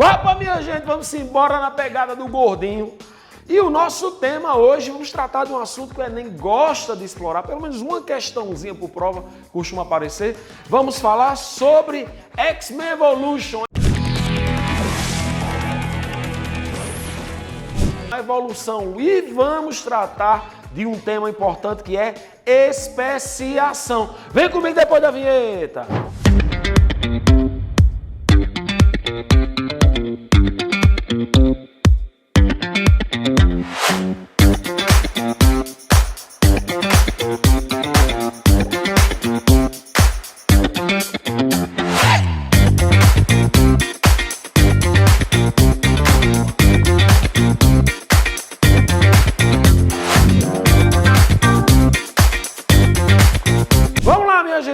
Opa, minha gente, vamos embora na pegada do gordinho. E o nosso tema hoje, vamos tratar de um assunto que o Enem gosta de explorar, pelo menos uma questãozinha por prova costuma aparecer. Vamos falar sobre X-Men Evolution. A evolução, e vamos tratar de um tema importante que é especiação. Vem comigo depois da vinheta.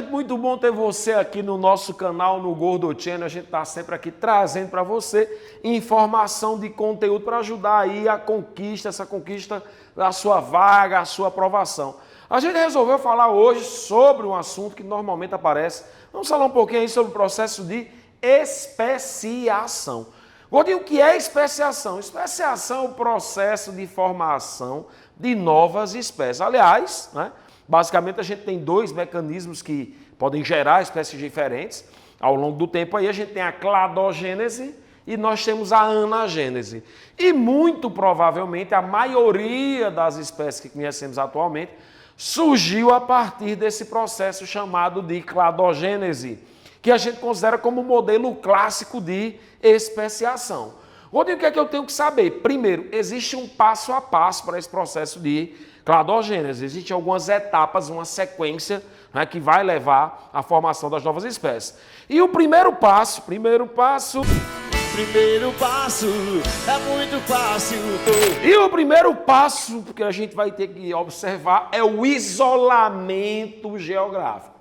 Muito bom ter você aqui no nosso canal, no Gordo Channel. A gente está sempre aqui trazendo para você informação de conteúdo para ajudar aí a conquista, essa conquista da sua vaga, a sua aprovação. A gente resolveu falar hoje sobre um assunto que normalmente aparece. Vamos falar um pouquinho aí sobre o processo de especiação. Gordinho, o que é especiação? Especiação é o processo de formação de novas espécies. Aliás, né? Basicamente, a gente tem dois mecanismos que podem gerar espécies diferentes. Ao longo do tempo, aí a gente tem a cladogênese e nós temos a anagênese. E muito provavelmente, a maioria das espécies que conhecemos atualmente surgiu a partir desse processo chamado de cladogênese, que a gente considera como modelo clássico de especiação. Rodrigo, o que é que eu tenho que saber? Primeiro, existe um passo a passo para esse processo de cladogênese. Existem algumas etapas, uma sequência, né, que vai levar à formação das novas espécies. E o primeiro passo é muito fácil. E o primeiro passo que a gente vai ter que observar é o isolamento geográfico.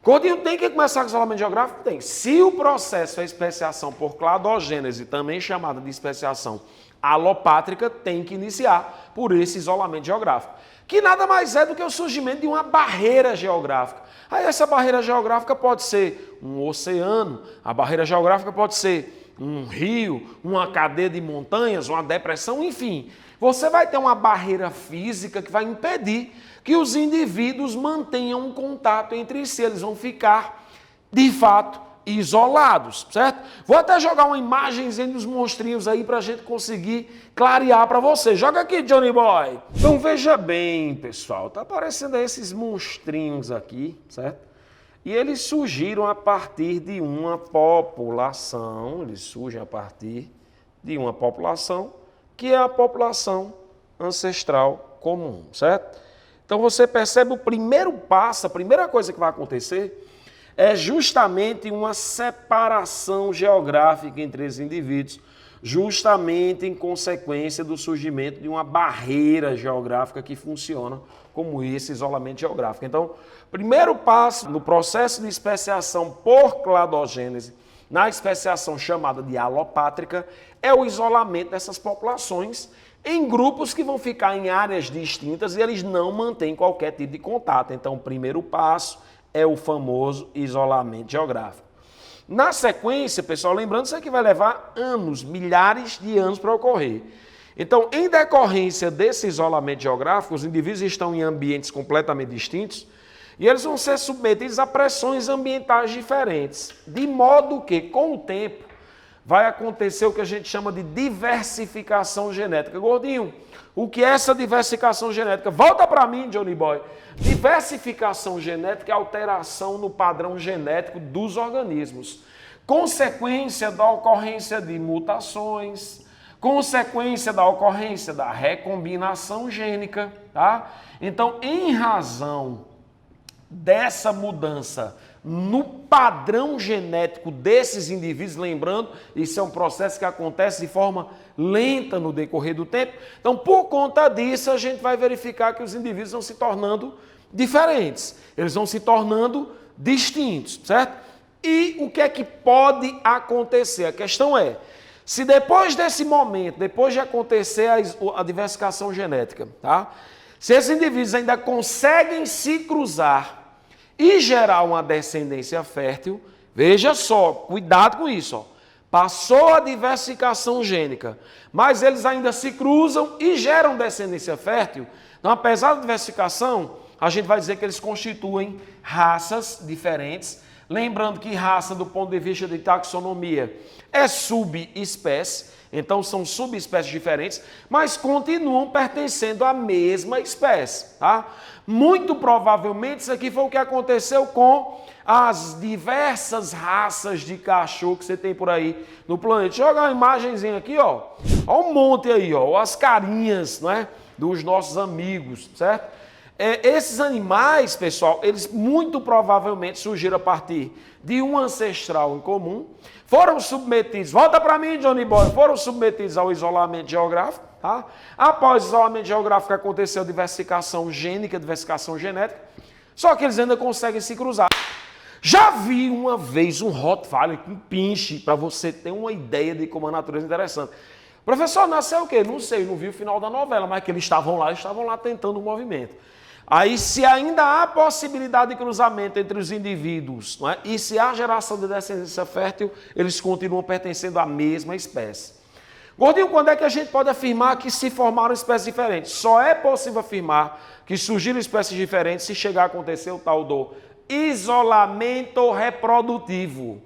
Gordinho, tem que começar com isolamento geográfico? Tem. Se o processo é especiação por cladogênese, também chamada de especiação alopátrica, tem que iniciar por esse isolamento geográfico, que nada mais é do que o surgimento de uma barreira geográfica. Aí essa barreira geográfica pode ser um oceano, a barreira geográfica pode ser um rio, uma cadeia de montanhas, uma depressão, enfim. Você vai ter uma barreira física que vai impedir que os indivíduos mantenham um contato entre si. Eles vão ficar, de fato, isolados, certo? Vou até jogar uma imagenzinha dos monstrinhos aí para a gente conseguir clarear para você. Joga aqui, Johnny Boy. Então veja bem, pessoal, tá aparecendo aí esses monstrinhos aqui, certo? E eles surgiram a partir de uma população, eles surgem a partir de uma população que é a população ancestral comum, certo? Então você percebe o primeiro passo, a primeira coisa que vai acontecer é justamente uma separação geográfica entre os indivíduos, justamente em consequência do surgimento de uma barreira geográfica que funciona como esse isolamento geográfico. Então, primeiro passo no processo de especiação por cladogênese, na especiação chamada de alopátrica, é o isolamento dessas populações em grupos que vão ficar em áreas distintas e eles não mantêm qualquer tipo de contato. Então, o primeiro passo é o famoso isolamento geográfico. Na sequência, pessoal, lembrando, isso aqui vai levar anos, milhares de anos para ocorrer. Então, em decorrência desse isolamento geográfico, os indivíduos estão em ambientes completamente distintos e eles vão ser submetidos a pressões ambientais diferentes, de modo que, com o tempo, vai acontecer o que a gente chama de diversificação genética. Gordinho, o que é essa diversificação genética? Volta para mim, Johnny Boy. Diversificação genética é alteração no padrão genético dos organismos. Consequência da ocorrência de mutações, consequência da ocorrência da recombinação gênica, tá? Então, em razão dessa mudança no padrão genético desses indivíduos, lembrando, isso é um processo que acontece de forma lenta no decorrer do tempo. Então, por conta disso, a gente vai verificar que os indivíduos vão se tornando diferentes, eles vão se tornando distintos, certo? E o que é que pode acontecer? A questão é, se depois desse momento, depois de acontecer a diversificação genética, tá? Se esses indivíduos ainda conseguem se cruzar e gerar uma descendência fértil, veja só, cuidado com isso, ó. passou a diversificação gênica, mas eles ainda se cruzam e geram descendência fértil. Então, apesar da diversificação, a gente vai dizer que eles constituem raças diferentes. Lembrando que raça, do ponto de vista de taxonomia, é subespécie. Então, são subespécies diferentes, mas continuam pertencendo à mesma espécie. Tá? Muito provavelmente, isso aqui foi o que aconteceu com as diversas raças de cachorro que você tem por aí no planeta. Deixa eu jogar uma imagenzinha aqui, ó. Olha um monte aí, ó. As carinhas, não é? Dos nossos amigos, certo? Esses animais, pessoal, eles muito provavelmente surgiram a partir de um ancestral em comum, foram submetidos, volta para mim, Johnny Boy, foram submetidos ao isolamento geográfico, tá? Após o isolamento geográfico aconteceu diversificação gênica, diversificação genética, só que eles ainda conseguem se cruzar. Já vi uma vez um Rottweiler com pinche, para você ter uma ideia de como a natureza é interessante. Professor, nasceu o quê? Não sei, não vi o final da novela, mas que eles estavam lá tentando o movimento. Aí, se ainda há possibilidade de cruzamento entre os indivíduos, não é? E se há geração de descendência fértil, eles continuam pertencendo à mesma espécie. Gordinho, quando é que a gente pode afirmar que se formaram espécies diferentes? Só é possível afirmar que surgiram espécies diferentes se chegar a acontecer o tal do isolamento reprodutivo.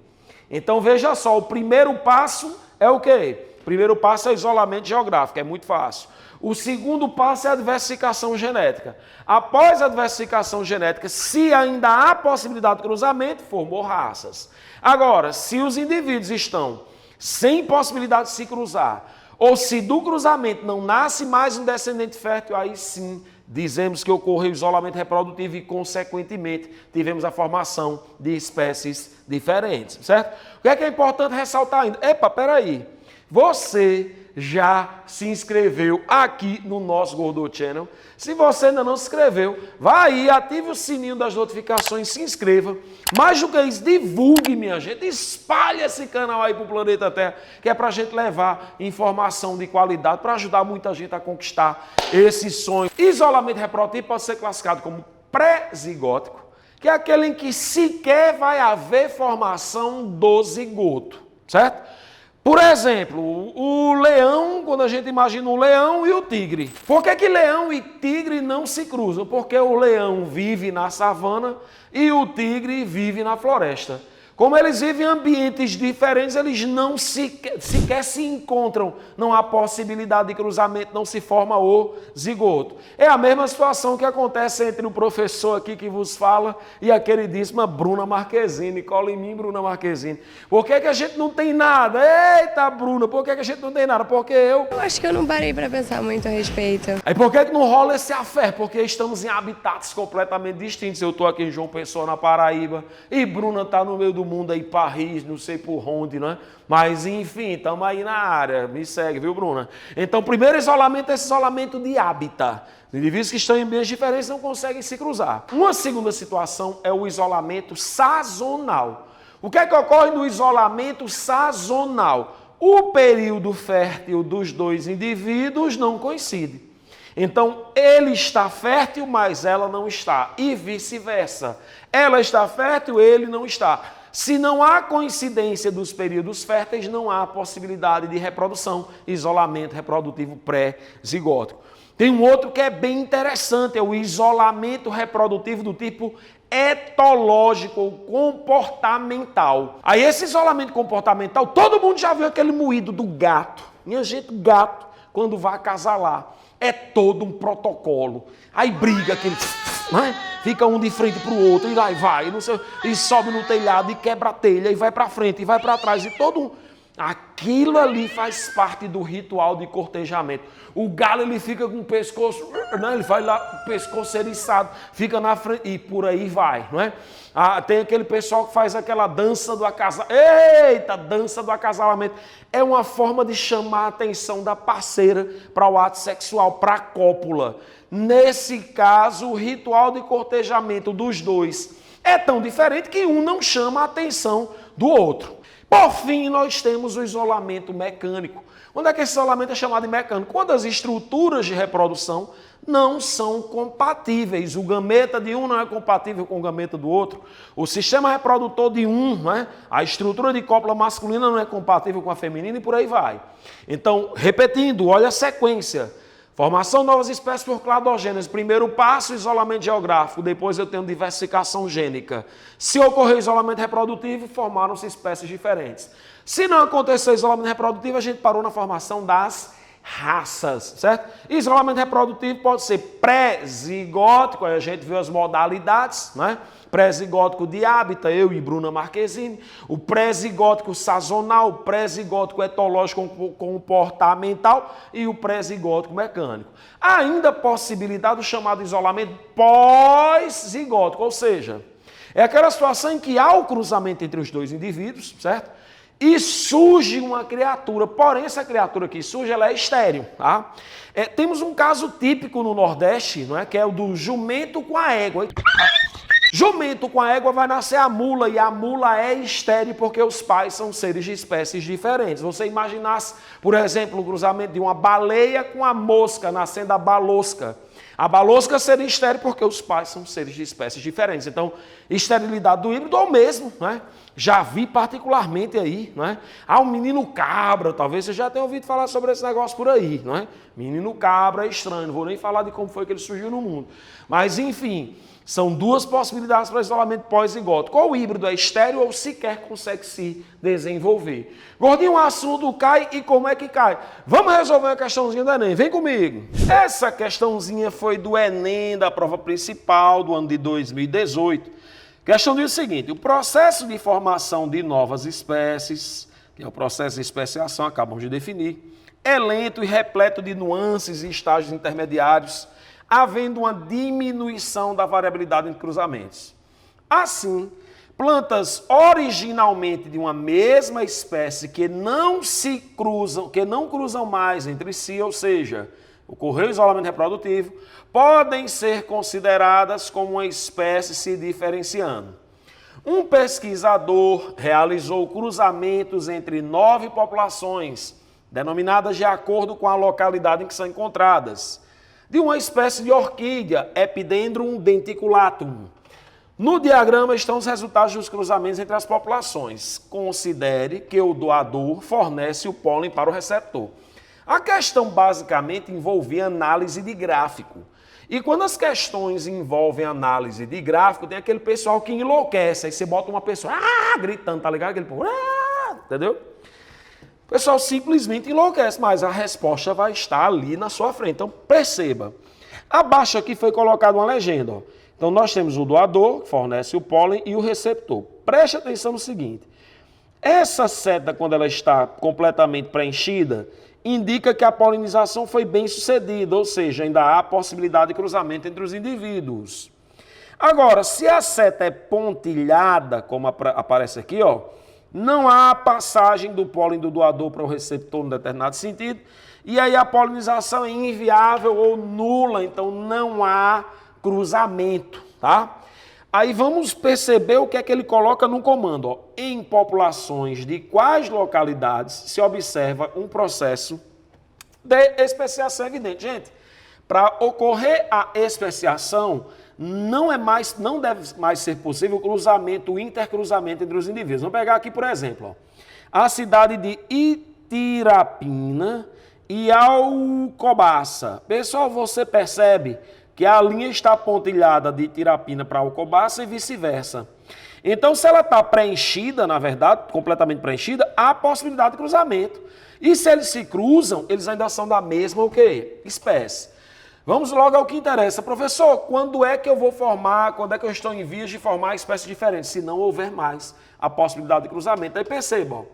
Então, veja só, o primeiro passo é o quê? O primeiro passo é o isolamento geográfico, é muito fácil. O segundo passo é a diversificação genética. Após a diversificação genética, se ainda há possibilidade de cruzamento, formou raças. Agora, se os indivíduos estão sem possibilidade de se cruzar, ou se do cruzamento não nasce mais um descendente fértil, aí sim dizemos que ocorreu o isolamento reprodutivo e, consequentemente, tivemos a formação de espécies diferentes, certo? O que é importante ressaltar ainda? Epa, peraí. Você já se inscreveu aqui no nosso Gordo Channel? Se você ainda não se inscreveu, vá aí, ative o sininho das notificações, se inscreva. Mais do que isso, divulgue, minha gente, espalhe esse canal aí para o planeta Terra, que é para a gente levar informação de qualidade, para ajudar muita gente a conquistar esse sonho. Isolamento reprodutivo pode ser classificado como pré-zigótico, que é aquele em que sequer vai haver formação do zigoto, certo? Por exemplo, o leão, quando a gente imagina o leão e o tigre. Por que leão e tigre não se cruzam? Porque o leão vive na savana e o tigre vive na floresta. Como eles vivem em ambientes diferentes, eles não sequer se encontram. Não há possibilidade de cruzamento, não se forma o zigoto. É a mesma situação que acontece entre o professor aqui que vos fala e a queridíssima Bruna Marquezine. Cola em mim, Bruna Marquezine. Por que a gente não tem nada? Eita, Bruna, por que a gente não tem nada? Porque eu acho que eu não parei para pensar muito a respeito. Aí por que não rola esse afé? Porque estamos em habitats completamente distintos. Eu estou aqui em João Pessoa, na Paraíba, e Bruna está no meio do mundo aí, Paris, não sei por onde, né? Mas, enfim, estamos aí na área. Me segue, viu, Bruna? Então, primeiro isolamento é esse isolamento de hábitat. Os indivíduos que estão em ambientes diferentes não conseguem se cruzar. Uma segunda situação é o isolamento sazonal. O que é que ocorre no isolamento sazonal? O período fértil dos dois indivíduos não coincide. Então, ele está fértil, mas ela não está. E vice-versa. Ela está fértil, ele não está. Se não há coincidência dos períodos férteis, não há possibilidade de reprodução, isolamento reprodutivo pré-zigótico. Tem um outro que é bem interessante, é o isolamento reprodutivo do tipo etológico ou comportamental. Aí esse isolamento comportamental, todo mundo já viu aquele moído do gato. Minha gente, gato, quando vai acasalar, é todo um protocolo. Aí briga aquele... Né? Fica um de frente para o outro, e lá vai, não sei, e sobe no telhado, e quebra a telha, e vai para frente, e vai para trás, e todo um... Aquilo ali faz parte do ritual de cortejamento. O galo, ele fica com o pescoço, né? Ele vai lá, o pescoço eriçado, fica na frente, e por aí vai, não é? Tem aquele pessoal que faz aquela dança do acasalamento. Eita, dança do acasalamento. É uma forma de chamar a atenção da parceira para o ato sexual, para a cópula. Nesse caso, o ritual de cortejamento dos dois é tão diferente que um não chama a atenção do outro. Por fim, nós temos o isolamento mecânico. Quando é que esse isolamento é chamado de mecânico? Quando as estruturas de reprodução não são compatíveis. O gameta de um não é compatível com o gameta do outro. O sistema reprodutor de um, né? A estrutura de cópula masculina não é compatível com a feminina e por aí vai. Então, repetindo, olha a sequência. Formação de novas espécies por cladogênese. Primeiro passo, isolamento geográfico. Depois eu tenho diversificação gênica. Se ocorrer isolamento reprodutivo, formaram-se espécies diferentes. Se não acontecer isolamento reprodutivo, a gente parou na formação das raças, certo? Isolamento reprodutivo pode ser pré-zigótico, aí a gente viu as modalidades, né? Pré-zigótico de hábito, eu e Bruna Marquezine, o pré-zigótico sazonal, o pré-zigótico etológico comportamental e o pré-zigótico mecânico. Há ainda a possibilidade do chamado isolamento pós-zigótico, ou seja, é aquela situação em que há o cruzamento entre os dois indivíduos, certo? E surge uma criatura, porém essa criatura que surge, ela é estéril, tá? Temos um caso típico no Nordeste, não é? Que é o do jumento com a égua. Jumento com a égua vai nascer a mula, e a mula é estéril porque os pais são seres de espécies diferentes. Você imaginasse, por exemplo, o cruzamento de uma baleia com a mosca, nascendo a balosca. A balosca seria estéril porque os pais são seres de espécies diferentes. Então, esterilidade do híbrido é o mesmo, né? Já vi particularmente aí, não é? Um menino cabra, talvez você já tenha ouvido falar sobre esse negócio por aí, não é? Menino cabra é estranho, não vou nem falar de como foi que ele surgiu no mundo. Mas, enfim, são duas possibilidades para isolamento pós-zigótico. Ou o híbrido é estéril ou sequer consegue se desenvolver. Gordinho, o assunto cai e como é que cai? Vamos resolver a questãozinha do Enem, vem comigo. Essa questãozinha foi do Enem, da prova principal do ano de 2018. A questão diz o seguinte: o processo de formação de novas espécies, que é o processo de especiação, acabamos de definir, é lento e repleto de nuances e estágios intermediários, havendo uma diminuição da variabilidade entre cruzamentos. Assim, plantas originalmente de uma mesma espécie que não cruzam mais entre si, ou seja, ocorreu isolamento reprodutivo, podem ser consideradas como uma espécie se diferenciando. Um pesquisador realizou cruzamentos entre 9 populações, denominadas de acordo com a localidade em que são encontradas, de uma espécie de orquídea, Epidendrum denticulatum. No diagrama estão os resultados dos cruzamentos entre as populações. Considere que o doador fornece o pólen para o receptor. A questão basicamente envolvia análise de gráfico. E quando as questões envolvem análise de gráfico, tem aquele pessoal que enlouquece. Aí você bota uma pessoa gritando, tá ligado? Aquele povo, entendeu? O pessoal simplesmente enlouquece, mas a resposta vai estar ali na sua frente. Então perceba. Abaixo aqui foi colocada uma legenda. Ó. Então nós temos o doador, que fornece o pólen, e o receptor. Preste atenção no seguinte. Essa seta, quando ela está completamente preenchida, indica que a polinização foi bem sucedida, ou seja, ainda há possibilidade de cruzamento entre os indivíduos. Agora, se a seta é pontilhada, como aparece aqui, ó, não há passagem do pólen do doador para o receptor em determinado sentido, e aí a polinização é inviável ou nula, então não há cruzamento, tá? Aí vamos perceber o que é que ele coloca no comando. Ó. Em populações de quais localidades se observa um processo de especiação evidente. Gente, para ocorrer a especiação, não deve mais ser possível o cruzamento, o intercruzamento entre os indivíduos. Vamos pegar aqui, por exemplo, ó, a cidade de Itirapina e Alcobaça. Pessoal, você percebe que a linha está pontilhada de Itirapina para Alcobaça e vice-versa. Então, se ela está preenchida, na verdade, completamente preenchida, há possibilidade de cruzamento. E se eles se cruzam, eles ainda são da mesma o quê? Espécie. Vamos logo ao que interessa. Professor, quando é que eu vou formar, quando é que eu estou em vias de formar espécies diferentes? Se não houver mais a possibilidade de cruzamento. Aí percebam,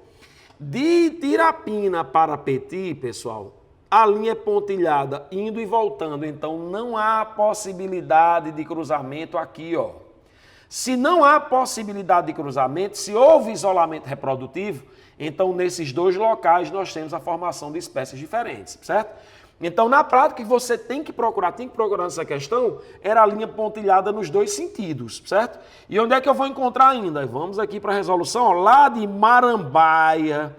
de Itirapina para Petit, pessoal, a linha é pontilhada, indo e voltando, então não há possibilidade de cruzamento aqui, ó. Se não há possibilidade de cruzamento, se houve isolamento reprodutivo, então nesses dois locais nós temos a formação de espécies diferentes, certo? Então na prática que você tem que procurar nessa questão, era a linha pontilhada nos dois sentidos, certo? E onde é que eu vou encontrar ainda? Vamos aqui para a resolução, ó, lá de Marambaia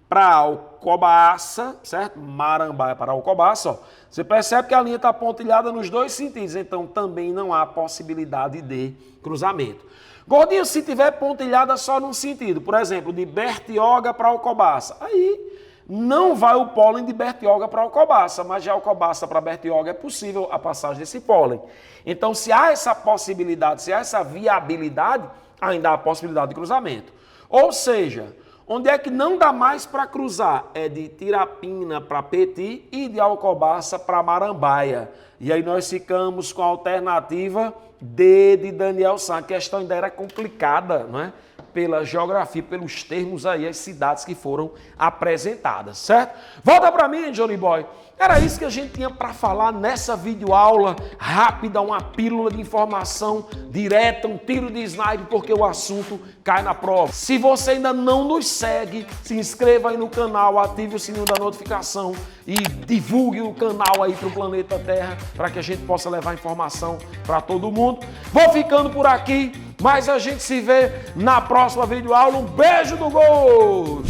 para Alcobaça, certo? Marambaia para Alcobaça, ó. Você percebe que a linha está pontilhada nos dois sentidos, então também não há possibilidade de cruzamento. Gordinho, se tiver pontilhada só num sentido, por exemplo, de Bertioga para Alcobaça, aí não vai o pólen de Bertioga para Alcobaça, mas de Alcobaça para Bertioga é possível a passagem desse pólen. Então, se há essa possibilidade, se há essa viabilidade, ainda há a possibilidade de cruzamento. Ou seja, onde é que não dá mais para cruzar? É de Tirapina para Petit e de Alcobaça para Marambaia. E aí nós ficamos com a alternativa D de Daniel San. A questão ainda era complicada, não é? Pela geografia, pelos termos aí, as cidades que foram apresentadas, certo? Volta para mim, Johnny Boy. Era isso que a gente tinha para falar nessa videoaula rápida, uma pílula de informação direta, um tiro de sniper, porque o assunto cai na prova. Se você ainda não nos segue, se inscreva aí no canal, ative o sininho da notificação e divulgue o canal aí para o planeta Terra, para que a gente possa levar informação para todo mundo. Vou ficando por aqui, mas a gente se vê na próxima videoaula. Um beijo do gol!